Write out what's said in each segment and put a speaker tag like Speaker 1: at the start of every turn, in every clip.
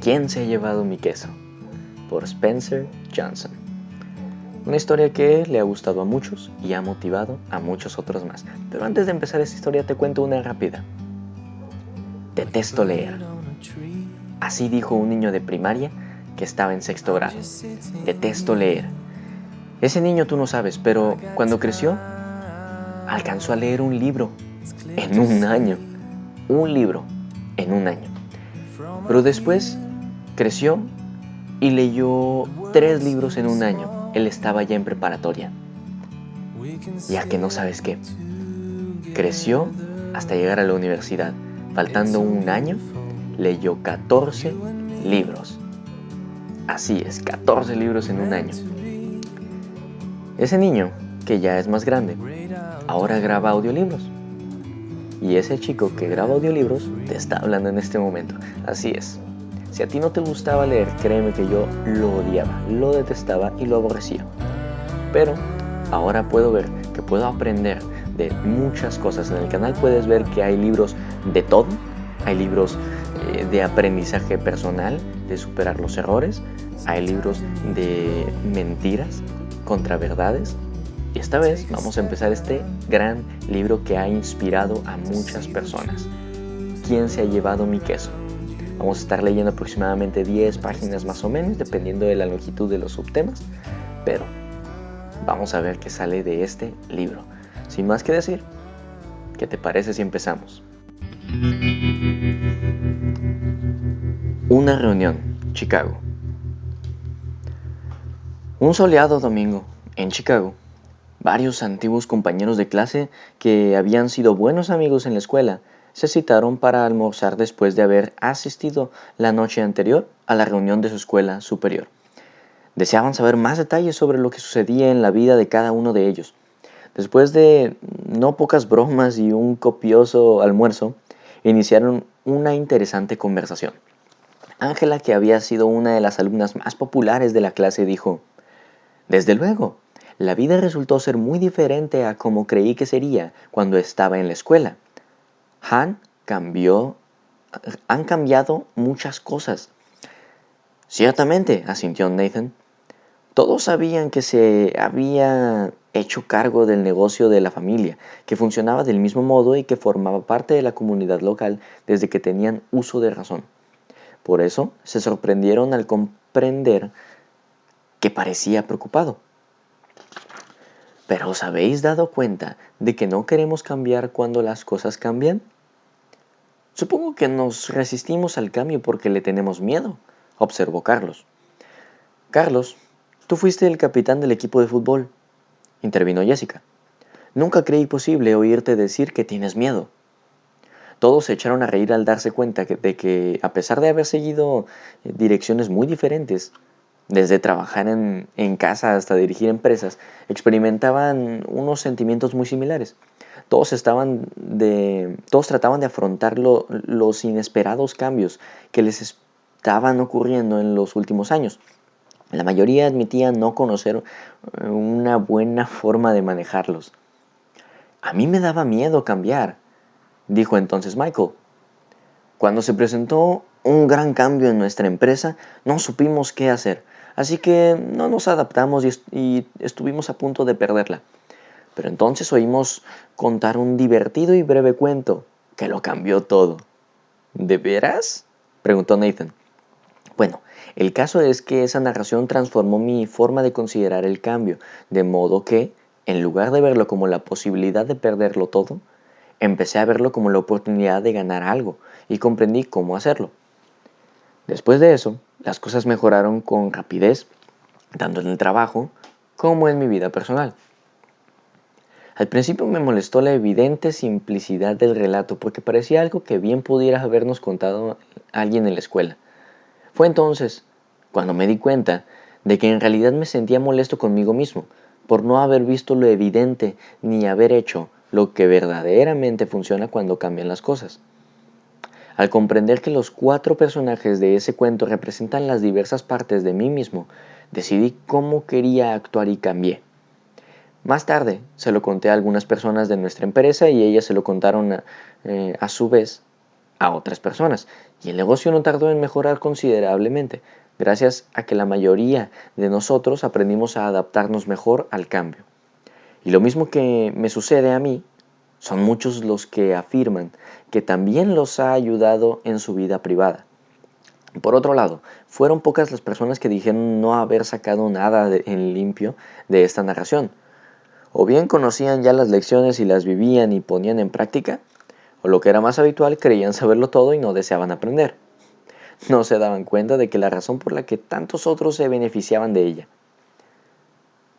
Speaker 1: ¿Quién se ha llevado mi queso? Por Spencer Johnson. Una historia que le ha gustado a muchos y ha motivado a muchos otros más. Pero antes de empezar esta historia te cuento una rápida. Detesto leer. Así dijo un niño de primaria que estaba en sexto grado. Detesto leer. Ese niño tú no sabes, pero cuando creció, alcanzó a leer un libro en un año. Un libro en un año. Pero después creció y leyó 3 libros en un año. Él estaba ya en preparatoria. Ya que no sabes qué. Creció hasta llegar a la universidad. Faltando un año, leyó 14 libros. Así es, 14 libros en un año. Ese niño, que ya es más grande, ahora graba audiolibros. Y ese chico que graba audiolibros te está hablando en este momento. Así es. Si a ti no te gustaba leer, créeme que yo lo odiaba, lo detestaba y lo aborrecía. Pero ahora puedo ver que puedo aprender de muchas cosas. En el canal puedes ver que hay libros de todo. Hay libros de aprendizaje personal, de superar los errores. Hay libros de mentiras contra verdades. Y esta vez vamos a empezar este gran libro que ha inspirado a muchas personas. ¿Quién se ha llevado mi queso? Vamos a estar leyendo aproximadamente 10 páginas más o menos, dependiendo de la longitud de los subtemas. Pero vamos a ver qué sale de este libro. Sin más que decir, ¿qué te parece si empezamos? Una reunión, Chicago. Un soleado domingo, en Chicago, varios antiguos compañeros de clase que habían sido buenos amigos en la escuela se citaron para almorzar después de haber asistido la noche anterior a la reunión de su escuela superior. Deseaban saber más detalles sobre lo que sucedía en la vida de cada uno de ellos. Después de no pocas bromas y un copioso almuerzo, iniciaron una interesante conversación. Ángela, que había sido una de las alumnas más populares de la clase, dijo: «Desde luego, la vida resultó ser muy diferente a como creí que sería cuando estaba en la escuela. Han cambiado muchas cosas». «Ciertamente», asintió Nathan. Todos sabían que se había hecho cargo del negocio de la familia, que funcionaba del mismo modo y que formaba parte de la comunidad local desde que tenían uso de razón. Por eso se sorprendieron al comprender que parecía preocupado. ¿Pero os habéis dado cuenta de que no queremos cambiar cuando las cosas cambian? Supongo que nos resistimos al cambio porque le tenemos miedo, observó Carlos. Carlos, tú fuiste el capitán del equipo de fútbol, intervino Jessica. Nunca creí posible oírte decir que tienes miedo. Todos se echaron a reír al darse cuenta de que, a pesar de haber seguido direcciones muy diferentes, desde trabajar en casa hasta dirigir empresas, experimentaban unos sentimientos muy similares. Todos trataban de afrontar los inesperados cambios que les estaban ocurriendo en los últimos años. La mayoría admitía no conocer una buena forma de manejarlos. A mí me daba miedo cambiar, dijo entonces Michael. Cuando se presentó un gran cambio en nuestra empresa, no supimos qué hacer, así que no nos adaptamos y estuvimos a punto de perderla. Pero entonces oímos contar un divertido y breve cuento que lo cambió todo. ¿De veras?, preguntó Nathan. Bueno, el caso es que esa narración transformó mi forma de considerar el cambio, de modo que, en lugar de verlo como la posibilidad de perderlo todo, empecé a verlo como la oportunidad de ganar algo y comprendí cómo hacerlo. Después de eso, las cosas mejoraron con rapidez, tanto en el trabajo como en mi vida personal. Al principio me molestó la evidente simplicidad del relato porque parecía algo que bien pudiera habernos contado alguien en la escuela. Fue entonces cuando me di cuenta de que en realidad me sentía molesto conmigo mismo por no haber visto lo evidente ni haber hecho lo que verdaderamente funciona cuando cambian las cosas. Al comprender que los 4 personajes de ese cuento representan las diversas partes de mí mismo, decidí cómo quería actuar y cambié. Más tarde se lo conté a algunas personas de nuestra empresa y ellas se lo contaron a su vez a otras personas, y el negocio no tardó en mejorar considerablemente, gracias a que la mayoría de nosotros aprendimos a adaptarnos mejor al cambio. Y lo mismo que me sucede a mí, son muchos los que afirman que también los ha ayudado en su vida privada. Por otro lado, fueron pocas las personas que dijeron no haber sacado nada en limpio de esta narración. O bien conocían ya las lecciones y las vivían y ponían en práctica, o lo que era más habitual, creían saberlo todo y no deseaban aprender. No se daban cuenta de que la razón por la que tantos otros se beneficiaban de ella.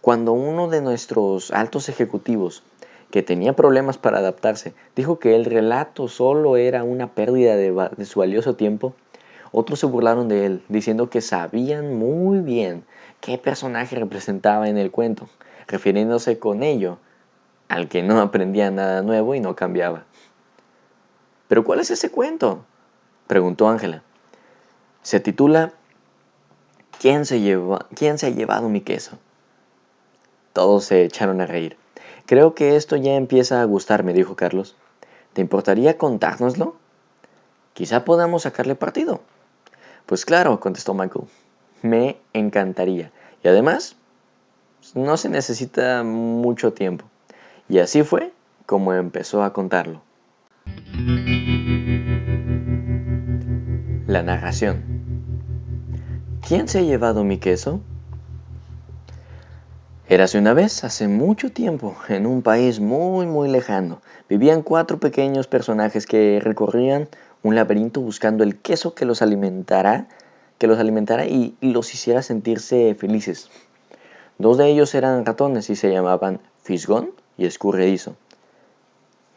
Speaker 1: Cuando uno de nuestros altos ejecutivos, que tenía problemas para adaptarse, dijo que el relato solo era una pérdida de su valioso tiempo, otros se burlaron de él, diciendo que sabían muy bien qué personaje representaba en el cuento, refiriéndose con ello al que no aprendía nada nuevo y no cambiaba. ¿Pero cuál es ese cuento?, preguntó Ángela. Se titula ¿Quién se ha llevado mi queso? Todos se echaron a reír. Creo que esto ya empieza a gustarme, dijo Carlos. ¿Te importaría contárnoslo? Quizá podamos sacarle partido. Pues claro, contestó Michael. Me encantaría. Y además, no se necesita mucho tiempo. Y así fue como empezó a contarlo. La narración. ¿Quién se ha llevado mi queso? Érase una vez, hace mucho tiempo, en un país muy lejano, vivían 4 pequeños personajes que recorrían un laberinto buscando el queso que los alimentara y los hiciera sentirse felices. 2 de ellos eran ratones y se llamaban Fisgón y Escurridizo.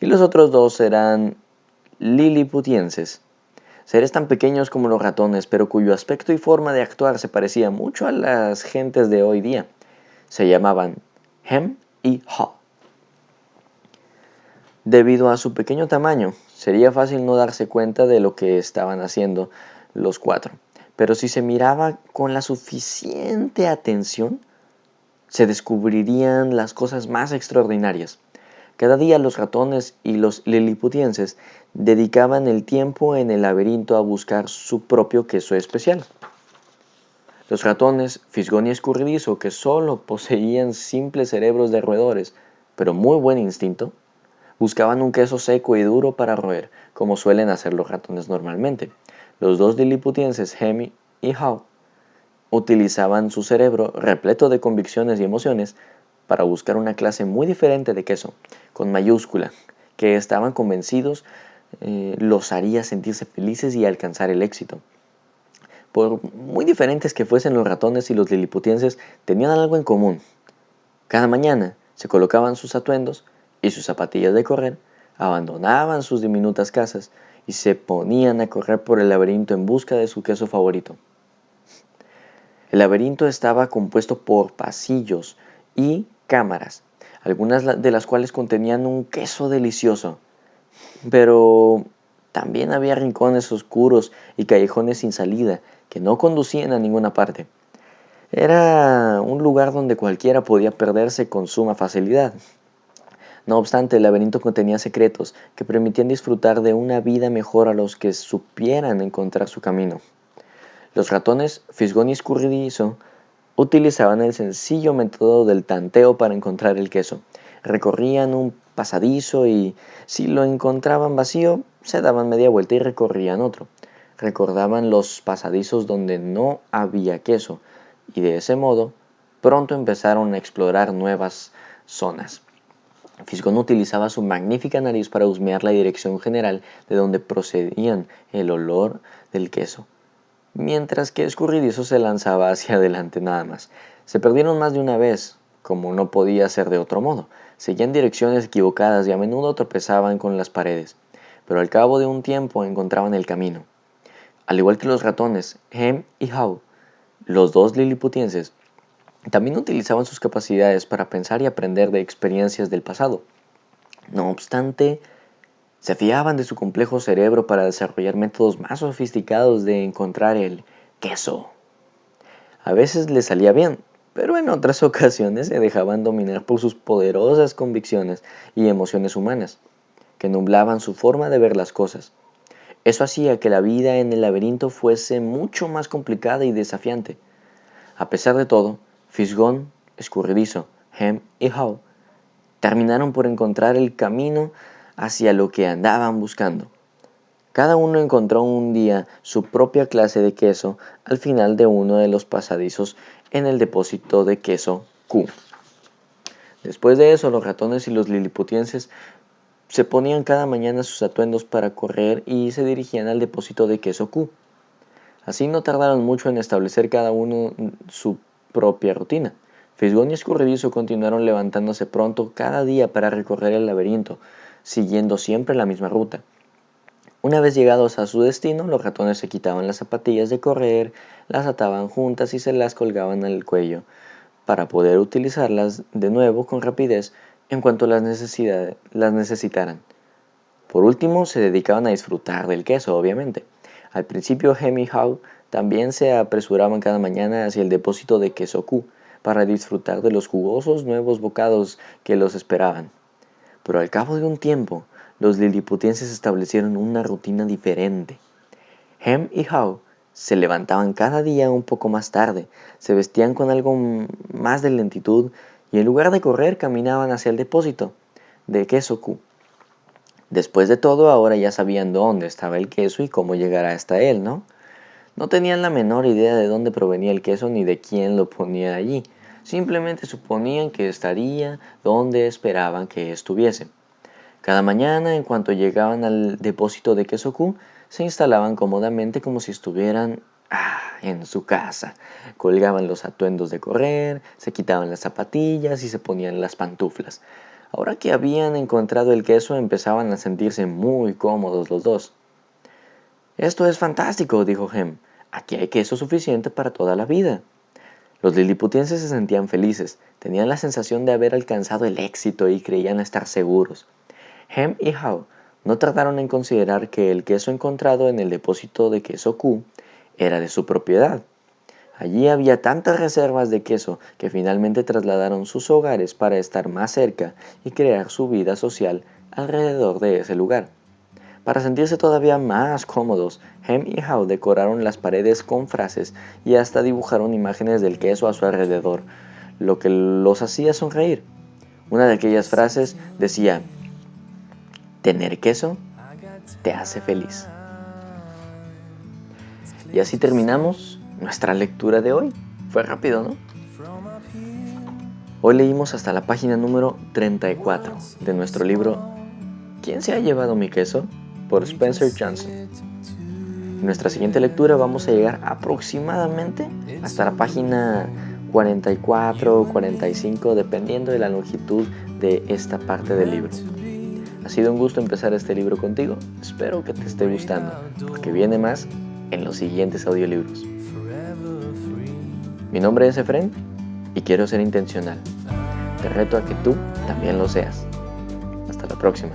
Speaker 1: Y los otros 2 eran liliputienses, seres tan pequeños como los ratones, pero cuyo aspecto y forma de actuar se parecía mucho a las gentes de hoy día. Se llamaban Hem y Haw. Debido a su pequeño tamaño, sería fácil no darse cuenta de lo que estaban haciendo los 4, pero si se miraba con la suficiente atención, se descubrirían las cosas más extraordinarias. Cada día los ratones y los liliputienses dedicaban el tiempo en el laberinto a buscar su propio queso especial. Los ratones, Fisgón y Escurridizo, que solo poseían simples cerebros de roedores, pero muy buen instinto, buscaban un queso seco y duro para roer, como suelen hacer los ratones normalmente. Los 2 liliputienses, Hemi y Haw, utilizaban su cerebro, repleto de convicciones y emociones, para buscar una clase muy diferente de queso, con mayúscula, que estaban convencidos los haría sentirse felices y alcanzar el éxito. Por muy diferentes que fuesen los ratones y los liliputienses, tenían algo en común. Cada mañana se colocaban sus atuendos y sus zapatillas de correr, abandonaban sus diminutas casas y se ponían a correr por el laberinto en busca de su queso favorito. El laberinto estaba compuesto por pasillos y cámaras, algunas de las cuales contenían un queso delicioso, pero también había rincones oscuros y callejones sin salida que no conducían a ninguna parte. Era un lugar donde cualquiera podía perderse con suma facilidad. No obstante, el laberinto contenía secretos que permitían disfrutar de una vida mejor a los que supieran encontrar su camino. Los ratones, Fisgón y Escurridizo, utilizaban el sencillo método del tanteo para encontrar el queso. Recorrían un pasadizo y, si lo encontraban vacío, se daban media vuelta y recorrían otro. Recordaban los pasadizos donde no había queso y de ese modo pronto empezaron a explorar nuevas zonas. Fisgón utilizaba su magnífica nariz para husmear la dirección general de donde procedían el olor del queso, mientras que Escurridizo se lanzaba hacia adelante nada más. Se perdieron más de una vez, como no podía ser de otro modo. Seguían direcciones equivocadas y a menudo tropezaban con las paredes, pero al cabo de un tiempo encontraban el camino. Al igual que los ratones, Hem y Haw, los 2 liliputienses, también utilizaban sus capacidades para pensar y aprender de experiencias del pasado. No obstante, se fiaban de su complejo cerebro para desarrollar métodos más sofisticados de encontrar el queso. A veces les salía bien, pero en otras ocasiones se dejaban dominar por sus poderosas convicciones y emociones humanas, que nublaban su forma de ver las cosas. Eso hacía que la vida en el laberinto fuese mucho más complicada y desafiante. A pesar de todo, Fisgón, Escurridizo, Hem y Haw terminaron por encontrar el camino hacia lo que andaban buscando. Cada uno encontró un día su propia clase de queso al final de uno de los pasadizos en el depósito de queso Q. Después de eso, los ratones y los liliputienses se ponían cada mañana sus atuendos para correr y se dirigían al depósito de queso Q. Así no tardaron mucho en establecer cada uno su propia rutina. Fisgón y Escurridizo continuaron levantándose pronto cada día para recorrer el laberinto, siguiendo siempre la misma ruta. Una vez llegados a su destino, los ratones se quitaban las zapatillas de correr, las ataban juntas y se las colgaban al cuello, para poder utilizarlas de nuevo con rapidez en cuanto las necesitaran. Por último, se dedicaban a disfrutar del queso, obviamente. Al principio, Hem y Haw también se apresuraban cada mañana hacia el depósito de queso Q para disfrutar de los jugosos nuevos bocados que los esperaban. Pero al cabo de un tiempo, los liliputienses establecieron una rutina diferente. Hem y Haw se levantaban cada día un poco más tarde, se vestían con algo más de lentitud y en lugar de correr caminaban hacia el depósito de queso Q. Después de todo, ahora ya sabían dónde estaba el queso y cómo llegar hasta él, ¿no? No tenían la menor idea de dónde provenía el queso ni de quién lo ponía allí. Simplemente suponían que estaría donde esperaban que estuviese. Cada mañana, en cuanto llegaban al depósito de queso Q, se instalaban cómodamente como si estuvieran en su casa. Colgaban los atuendos de correr, se quitaban las zapatillas y se ponían las pantuflas. Ahora que habían encontrado el queso, empezaban a sentirse muy cómodos los dos. «Esto es fantástico», dijo Hem. «Aquí hay queso suficiente para toda la vida». Los liliputienses se sentían felices, tenían la sensación de haber alcanzado el éxito y creían estar seguros. Hem y Haw no tardaron en considerar que el queso encontrado en el depósito de queso Q era de su propiedad. Allí había tantas reservas de queso que finalmente trasladaron sus hogares para estar más cerca y crear su vida social alrededor de ese lugar. Para sentirse todavía más cómodos, Hem y Haw decoraron las paredes con frases y hasta dibujaron imágenes del queso a su alrededor, lo que los hacía sonreír. Una de aquellas frases decía: «Tener queso te hace feliz». Y así terminamos nuestra lectura de hoy. Fue rápido, ¿no? Hoy leímos hasta la página número 34 de nuestro libro ¿Quién se ha llevado mi queso?, por Spencer Johnson. En nuestra siguiente lectura vamos a llegar aproximadamente hasta la página 44 o 45, dependiendo de la longitud de esta parte del libro. Ha sido un gusto empezar este libro contigo. Espero que te esté gustando, porque viene más en los siguientes audiolibros. Mi nombre es Efren y quiero ser intencional. Te reto a que tú también lo seas. Hasta la próxima.